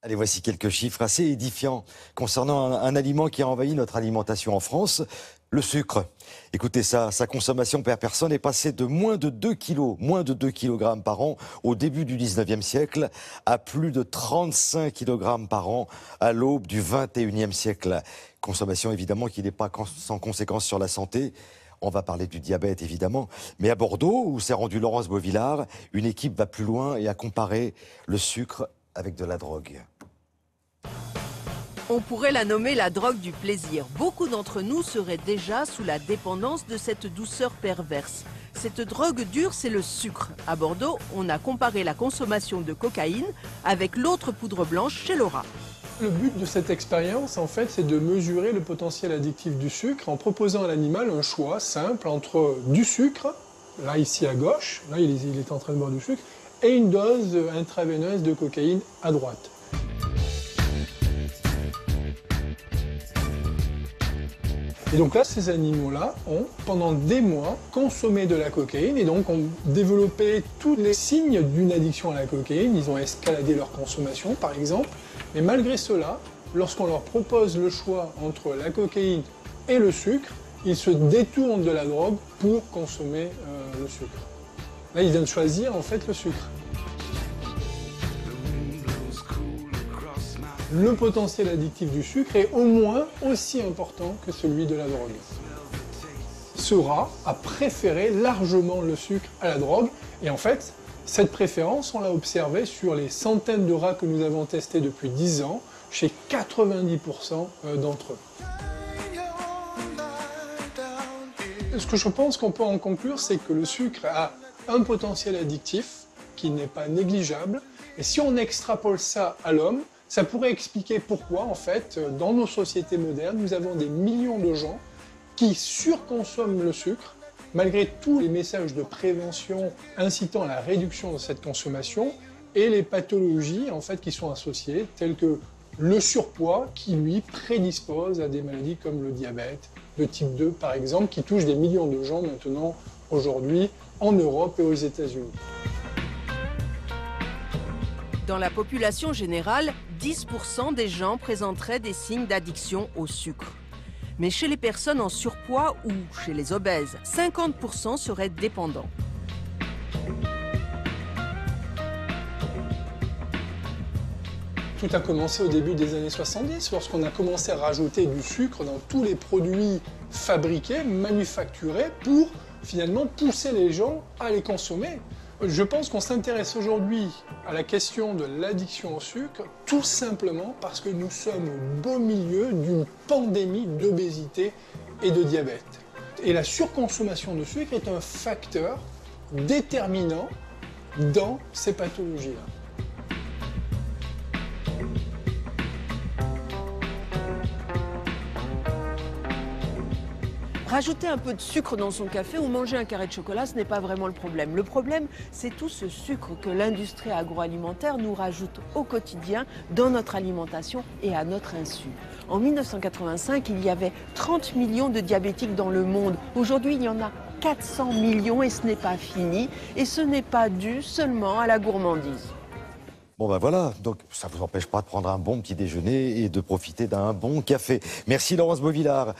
Allez, voici quelques chiffres assez édifiants concernant un aliment qui a envahi notre alimentation en France, le sucre. Écoutez ça, sa consommation per personne est passée de moins de 2 kilos, moins de 2 kg par an au début du 19e siècle à plus de 35 kg par an à l'aube du 21e siècle. Consommation évidemment qui n'est pas sans conséquence sur la santé. On va parler du diabète évidemment, mais à Bordeaux, où s'est rendu Laurence Beauvillard, une équipe va plus loin et a comparé le sucre avec de la drogue. On pourrait la nommer la drogue du plaisir. Beaucoup d'entre nous seraient déjà sous la dépendance de cette douceur perverse. Cette drogue dure, c'est le sucre. À Bordeaux, on a comparé la consommation de cocaïne avec l'autre poudre blanche chez Laura. Le but de cette expérience, en fait, c'est de mesurer le potentiel addictif du sucre en proposant à l'animal un choix simple entre du sucre, là ici à gauche, là il est en train de boire du sucre, et une dose intraveineuse de cocaïne à droite. Et donc là, ces animaux-là ont, pendant des mois, consommé de la cocaïne et donc ont développé tous les signes d'une addiction à la cocaïne. Ils ont escaladé leur consommation, par exemple. Mais malgré cela, lorsqu'on leur propose le choix entre la cocaïne et le sucre, ils se détournent de la drogue pour consommer le sucre. Là, ils viennent choisir, en fait, le sucre. Le potentiel addictif du sucre est au moins aussi important que celui de la drogue. Ce rat a préféré largement le sucre à la drogue et en fait, cette préférence, on l'a observée sur les centaines de rats que nous avons testés depuis 10 ans, chez 90% d'entre eux. Ce que je pense qu'on peut en conclure, c'est que le sucre a un potentiel addictif qui n'est pas négligeable et si on extrapole ça à l'homme, ça pourrait expliquer pourquoi, en fait, dans nos sociétés modernes, nous avons des millions de gens qui surconsomment le sucre, malgré tous les messages de prévention incitant à la réduction de cette consommation, et les pathologies, en fait, qui sont associées, telles que le surpoids, qui, lui, prédispose à des maladies comme le diabète, de type 2, par exemple, qui touchent des millions de gens maintenant, aujourd'hui, en Europe et aux États-Unis. Dans la population générale, 10% des gens présenteraient des signes d'addiction au sucre. Mais chez les personnes en surpoids ou chez les obèses, 50% seraient dépendants. Tout a commencé au début des années 70, lorsqu'on a commencé à rajouter du sucre dans tous les produits fabriqués, manufacturés, pour finalement pousser les gens à les consommer. Je pense qu'on s'intéresse aujourd'hui à la question de l'addiction au sucre tout simplement parce que nous sommes au beau milieu d'une pandémie d'obésité et de diabète. Et la surconsommation de sucre est un facteur déterminant dans ces pathologies-là. Rajouter un peu de sucre dans son café ou manger un carré de chocolat, ce n'est pas vraiment le problème. Le problème, c'est tout ce sucre que l'industrie agroalimentaire nous rajoute au quotidien dans notre alimentation et à notre insu. En 1985, il y avait 30 millions de diabétiques dans le monde. Aujourd'hui, il y en a 400 millions et ce n'est pas fini. Et ce n'est pas dû seulement à la gourmandise. Bon ben voilà, donc ça ne vous empêche pas de prendre un bon petit déjeuner et de profiter d'un bon café. Merci Laurence Beauvillard.